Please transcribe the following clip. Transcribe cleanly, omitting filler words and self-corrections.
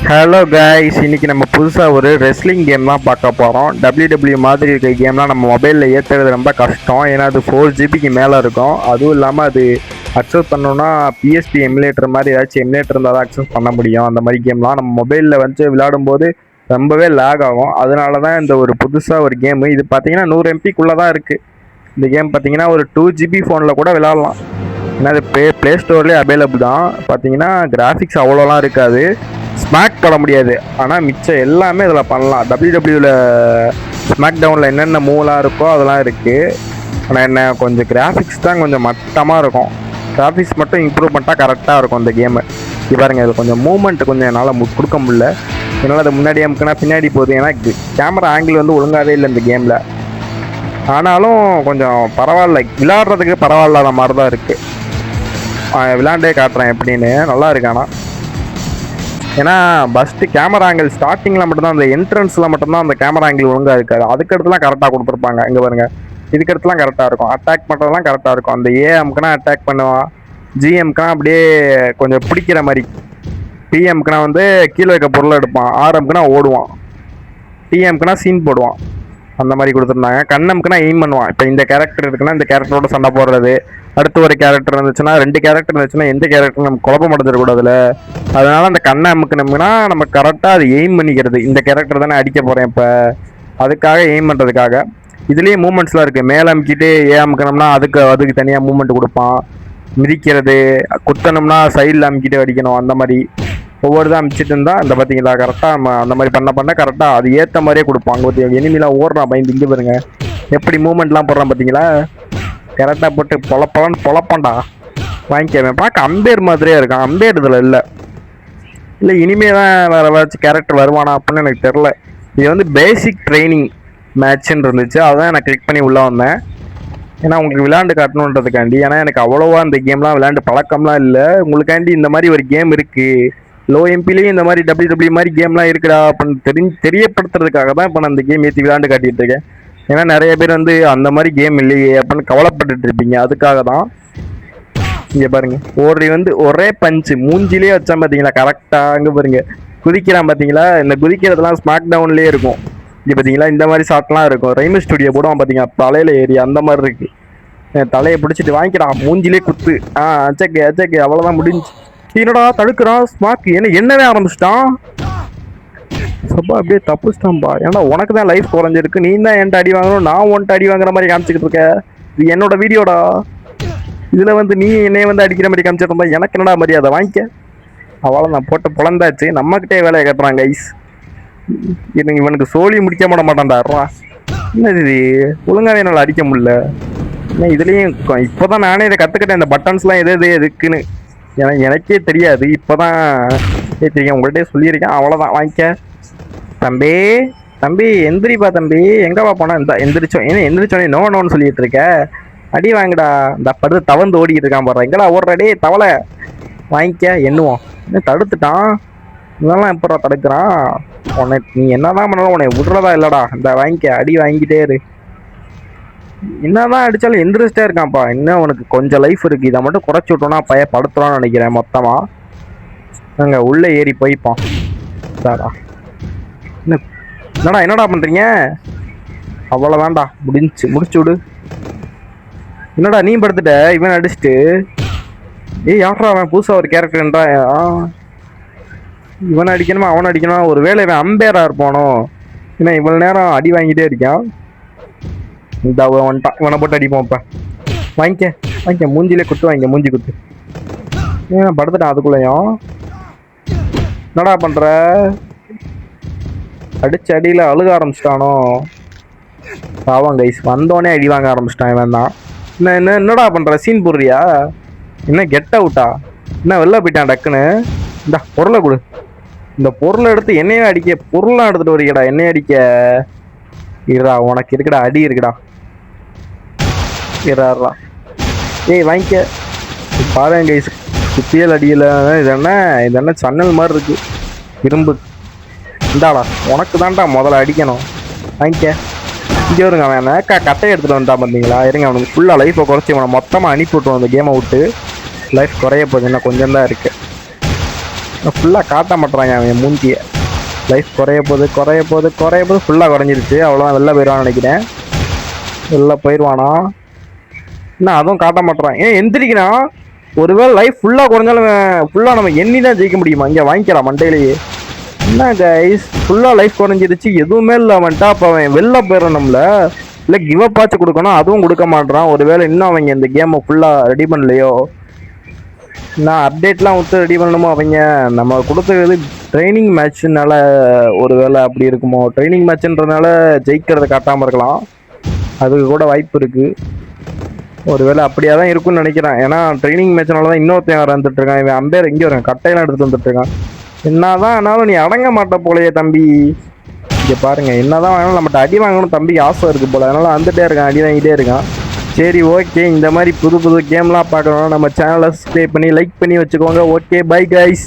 Hello guys, இன்னைக்கு நம்ம புதுசாக ஒரு ரெஸ்லிங் கேம் தான் பார்க்க போகிறோம். WWE மாதிரி இருக்க கேம்லாம் நம்ம மொபைலில் ஏற்றுறது ரொம்ப கஷ்டம். ஏன்னா அது 4 GB மேலே இருக்கும். அதுவும் இல்லாமல் அது அக்சஸ் பண்ணோன்னா PSP எமுலேட்டர் மாதிரி ஏதாச்சும் எமுலேட்டர் இருந்தால் தான் அக்சஸ் பண்ண முடியும். அந்த மாதிரி கேம்லாம் நம்ம மொபைலில் வந்து விளையாடும்போது ரொம்பவே லேக் ஆகும். அதனால தான் இந்த ஒரு புதுசாக ஒரு கேமு. இது பார்த்தீங்கன்னா 100 MBக்குள்ளே தான் இருக்குது. இந்த கேம் பார்த்தீங்கன்னா ஒரு 2 GB ஃபோனில் கூட விளையாடலாம். ஏன்னா அது ப்ளே ஸ்டோர்லேயே அவைலபிள் தான். பார்த்தீங்கன்னா கிராஃபிக்ஸ் அவ்வளோலாம் இருக்காது, ஸ்மாக் பண்ண முடியாது. ஆனால் மிச்சம் எல்லாமே இதில் பண்ணலாம். டபிள்யூடபிள்யூவில் ஸ்மாக் டவுனில் என்னென்ன மூவெலாம் இருக்கோ அதெல்லாம் இருக்குது. ஆனால் என்ன கொஞ்சம் கிராஃபிக்ஸ் தான் கொஞ்சம் மட்டமாக இருக்கும். கிராஃபிக்ஸ் மட்டும் இம்ப்ரூவ் பண்ணிட்டா கரெக்டாக இருக்கும் இந்த கேமு. இது பாருங்கள், இதில் கொஞ்சம் மூவ்மெண்ட் கொஞ்சம் என்னால் கொடுக்க முடியல. என்னால் அது முன்னாடி அமுக்குனா பின்னாடி போகுது. ஏன்னா கேமரா ஆங்கிள் வந்து ஒழுங்காகவே இல்லை இந்த கேமில். ஆனாலும் கொஞ்சம் பரவாயில்ல, விளையாடுறதுக்கு பரவாயில்லாத மாதிரி தான் இருக்குது. விளையாண்டே காட்டுறேன் எப்படின்னு. நல்லா இருக்கு. ஆனால் ஏன்னா ஃபஸ்ட்டு கேமரா ஆங்கிள் ஸ்டார்டிங்கில் மட்டும்தான், அந்த என்ட்ரன்ஸில் மட்டும்தான் அந்த கேமரா ஆங்கிள் ஒழுங்காக இருக்காது. அதுக்கடுத்துலாம் கரெக்டாக கொடுத்துருப்பாங்க. இங்கே பாருங்கள், இதுக்கடுத்துலாம் கரெக்டாக இருக்கும். அட்டாக் பண்ணுறதுலாம் கரெக்டாக இருக்கும். அந்த ஏஎம்க்குனா அட்டாக் பண்ணுவான், ஜிஎம்க்குனா அப்படியே கொஞ்சம் பிடிக்கிற மாதிரி, பிஎம்க்குனா வந்து கீழே இருக்க பொருளை எடுப்பான், ஆர்எம்க்குனா ஓடுவான், டிஎம்க்குனா சீன் போடுவான். அந்த மாதிரி கொடுத்துருந்தாங்க. கண்ணம்க்குனா எய்ம் பண்ணுவான். இப்போ இந்த கேரக்டர் இருக்குன்னா இந்த கேரக்டரோட சண்டை போடுறது. அடுத்து ஒரு கேரக்டர் இருந்துச்சுன்னா, 2 கேரக்டர் இருந்துச்சுன்னா எந்த கேரக்டர் நம்ம குழப்பம் அடைஞ்சிடக்கூடாதுல. அதனால அந்த கண்ணை அமுக்குனோம்னா நம்ம கரெக்டாக அது எய்ம் பண்ணிக்கிறது. இந்த கேரக்டர் தானே அடிக்க போகிறேன் இப்போ, அதுக்காக எய்ம் பண்ணுறதுக்காக. இதுலேயே மூமெண்ட்ஸ்லாம் இருக்குது. மேலே அமுக்கிட்டு அமுக்கணும்னா அதுக்கு தனியாக மூமெண்ட் கொடுப்பான். மிதிக்கிறது, குத்தணும்னா சைடில் அமுக்கிட்டு அடிக்கணும். அந்த மாதிரி ஒவ்வொரு தான் அமுச்சிட்டு இருந்தால் இந்த பார்த்தீங்களா கரெக்டாக நம்ம அந்த மாதிரி பண்ண கரெக்டாக அது ஏற்ற மாதிரியே கொடுப்பாங்க. எனிமிலாம் ஓடுறான் பயந்து. இங்கே பாருங்க எப்படி மூமெண்ட்லாம் போடுறான் பார்த்தீங்களா. கரெக்டாக போட்டு பொழப்பான்டா. வாங்கிக்கவேன். பார்க்க அம்பேர் மாதிரியே இருக்கான். அம்பேர் இதில் இல்லை இனிமே தான் வேறு ஏதாச்சும் கேரக்டர் வருவானா அப்படின்னு எனக்கு தெரில. இது வந்து பேசிக் ட்ரைனிங் மேட்ச்சுன்னு இருந்துச்சு. அதுதான் நான் கிளிக் பண்ணி உள்ளே வந்தேன். ஏன்னா உங்களுக்கு விளையாண்டு காட்டணுன்றதுக்காண்டி. ஏன்னா எனக்கு அவ்வளோவா இந்த கேம்லாம் விளையாண்டு பழக்கம்லாம் இல்லை. உங்களுக்காண்டி இந்த மாதிரி ஒரு கேம் இருக்குது, லோ எம்பிலையும் இந்த மாதிரி WWE மாதிரி கேம்லாம் இருக்குடா அப்படின்னு தெரியப்படுத்துறதுக்காக தான் இப்போ நான் இந்த கேம் ஏற்றி விளையாண்டு காட்டிகிட்டு இருக்கேன். ஏன்னா நிறைய பேர் வந்து அந்த மாதிரி கேம் இல்லையே அப்படின்னு கவலைப்பட்டுட்டு இருப்பீங்க. அதுக்காக தான். இங்கே பாருங்க, வந்து ஒரே பஞ்சு மூஞ்சிலே வச்சா பார்த்தீங்களா கரெக்டாக. அங்கே பாருங்க குதிக்கிறான் பார்த்தீங்களா. இந்த குதிக்கிறதுலாம் ஸ்மாக் டவுன்லேயே இருக்கும். இங்கே பார்த்தீங்களா இந்த மாதிரி ஷாட்லாம் இருக்கும். ரைமு ஸ்டுடியோ போடுவான் பார்த்தீங்கன்னா தலையில் ஏறி, அந்த மாதிரி இருக்குது. தலையை பிடிச்சிட்டு வாங்கிக்கிறான், மூஞ்சிலே குத்து. அச்சக்கு அவ்வளோதான் முடிஞ்சு. என்னடா தடுக்கிறான் ஸ்மாக், என்னவே ஆரம்பிச்சிட்டான். சப்பா அப்படியே தப்புச்சிட்டான்பா. ஏன்னா உனக்கு தான் லைஃப் குறைஞ்சிருக்கு, நீ தான் என்கிட்ட அடி வாங்கணும், நான் உன்ட்ட அடி வாங்குற மாதிரி காமிச்சிக்கிட்டு இருக்க. இது என்னோட வீடியோடா. இதில் வந்து நீ என்னைய வந்து அடிக்கிற மாதிரி காமிச்சிட்டு இருந்தா எனக்கு என்னடா மரியாதை. வாங்கிக்க. அவ்வளோதான், போட்டு புலந்தாச்சு. நம்மக்கிட்டே வேலையை கட்டுறான் கைஸ். இவனுக்கு சோழி முடிக்க மாட்டான்டாடுறா. என்னது இது, ஒழுங்காவே என்னால் அடிக்க முடியல. ஏன்னா இதுலேயும் இப்போ தான் நானே இதை கற்றுக்கிட்டேன். இந்த பட்டன்ஸ்லாம் எது இருக்குன்னு எனக்கே தெரியாது. இப்போ தான் தெரியும், உங்கள்கிட்ட சொல்லியிருக்கேன். அவ்வளோதான், வாங்கிக்க. தம்பி எந்திரிப்பா தம்பி. எங்கப்பா போனா? இந்த எந்திரிச்சோம். எந்திரிச்சோன்னே நோன்னு சொல்லிட்டு இருக்க. அடி வாங்கடா. இந்த படுத்து தவந்து ஓடிக்கிட்டு இருக்கான் பாரு. எங்கடா ஓடுறடே தவளை. வாங்கிக்க. எண்ணுவோம். தடுத்துட்டான். இதெல்லாம் எப்படா தடுக்கிறான்? நீ என்னதான் பண்ணாலும் உன்னை விடுறதா இல்லடா. இந்த வாங்கிக்க. அடி வாங்கிட்டே இரு. என்னதான் அடித்தாலும் எந்திரிச்சிட்டே இருக்கான்ப்பா. இன்னும் உனக்கு கொஞ்சம் லைஃப் இருக்குது. இதை மட்டும் குறைச்சி விட்டோன்னா படுத்துறான்னு நினைக்கிறேன் மொத்தமாக. அங்கே உள்ளே ஏறி போய்ப்பான். சாரா என்னடா பண்ணுறீங்க? அவ்வளோதான்டா, முடிச்சு விடு. என்னடா நீ படுத்துட்ட, இவன் அடிச்சுட்டு. யாரா அவன் புதுசாக ஒரு கேரக்டர்ன்றா. இவனை அடிக்கணுமா அவனை அடிக்கணுமா? ஒரு வேளை இவன் அம்பேராக இருப்பானோ? ஏன்னா இவ்வளோ நேரம் அடி வாங்கிட்டே இருக்கான். இந்த வந்துட்டான். இவனை போட்டு அடிப்போம். இப்போ வாங்கிக்க. மூஞ்சிலே குத்து. வாங்கிக்க, மூஞ்சி குத்து. ஏன் படுத்துட்டான் அதுக்குள்ளேயும். என்னடா பண்ணுற? அடிச்ச அடியில் அழுக ஆரம்பிச்சிட்டானோ. பாவம் கைஸ், வந்தோடனே அடி வாங்க ஆரம்பிச்சிட்டான் இவன் தான். என்னடா பண்ணுற? சீன் போடுறியா? என்ன கெட் அவுட்டா? என்ன வெளில போயிட்டான் டக்குன்னு. இந்த பொருளை கொடு. இந்த பொருளை எடுத்து என்னையே அடிக்க. பொருளாக எடுத்துகிட்டு வரீங்கடா என்னைய அடிக்க. இருடா, உனக்கு இருக்குடா, அடி இருக்குடா. இருடா. வாங்கிக்க. பாருங்க கைஸ், சுத்தியல் அடியில். இது என்ன சன்னல் மாதிரி இருக்கு, இரும்பு. இந்தாடா, உனக்கு தான்டா முதல்ல அடிக்கணும். வாங்கிக்க. இங்கே வருங்க. அவன் கட்டையை எடுத்துகிட்டு வந்துட்டான் பார்த்தீங்களா. இருங்க, அவனுக்கு ஃபுல்லாக லைஃப்பை குறைச்சி இவனை மொத்தமாக அனுப்பி விட்டுருவோம். அந்த கேமை விட்டு லைஃப் குறைய போகுது. இன்னும் கொஞ்சம் தான் இருக்குது. ஃபுல்லாக காட்ட மாட்டுறாங்க அவன் மூஞ்சியை. லைஃப் குறைய போகுது ஃபுல்லாக குறைஞ்சிருச்சு. அவ்வளோதான், வெளில போயிடுவான்னு நினைக்கிறேன். வெளில போயிடுவானா? என்ன அதுவும் காட்ட மாட்டுறான். ஏன் எந்திரிக்கிறான்? ஒருவேளை லைஃப் ஃபுல்லாக குறைஞ்சாலும் ஃபுல்லாக நம்ம எண்ணி தான் ஜெயிக்க முடியுமா? இங்கே வாங்கிக்கலாம் மண்டையிலேயே. என்ன கைஸ், ஃபுல்லாக லைஃப் குறைஞ்சிருச்சு, எதுவுமே இல்லை அவன்ட்டா. அப்போ அவன் வெளில போயிடும் நம்மள. இல்லை கிவ் அப் ஆச்சு கொடுக்கணும், அதுவும் கொடுக்க மாட்டான். ஒருவேளை இன்னும் அவங்க இந்த கேமை ஃபுல்லாக ரெடி பண்ணலையோ, நான் அப்டேட்லாம் விட்டு ரெடி பண்ணணுமோ. அவங்க நம்ம கொடுத்தது ட்ரைனிங் மேட்ச்னால ஒரு வேளை அப்படி இருக்குமோ. ட்ரைனிங் மேட்ச்ன்றதுனால ஜெயிக்கிறத காட்டாமல் இருக்கலாம், அதுக்கு கூட வாய்ப்பு இருக்குது. ஒருவேளை அப்படியே தான் இருக்கும்னு நினைக்கிறேன். ஏன்னா ட்ரைனிங் மேட்ச்னால தான் இன்னொருத்தன் வேறு வந்துட்டு இருக்கான். இவன் அம்பேர் எங்கே வரான், கட்டையெல்லாம் எடுத்துட்டு வந்துட்டு இருக்கான். என்னதான் ஆனாலும் நீ அடங்க மாட்ட போலையே தம்பி. இங்கே பாருங்க, என்னதான் வேணாலும் நம்மகிட்ட அடி வாங்கணும் தம்பிக்கு ஆசை இருக்குது போல, அதனால வந்துட்டே இருக்கான், அடி வாங்கிட்டே இருக்கான். சரி ஓகே, இந்த மாதிரி புது புது கேம்லாம் பார்க்கணும் நம்ம சேனலை சப்ஸ்கிரைப் பண்ணி லைக் பண்ணி வச்சுக்கோங்க. Okay, bye guys.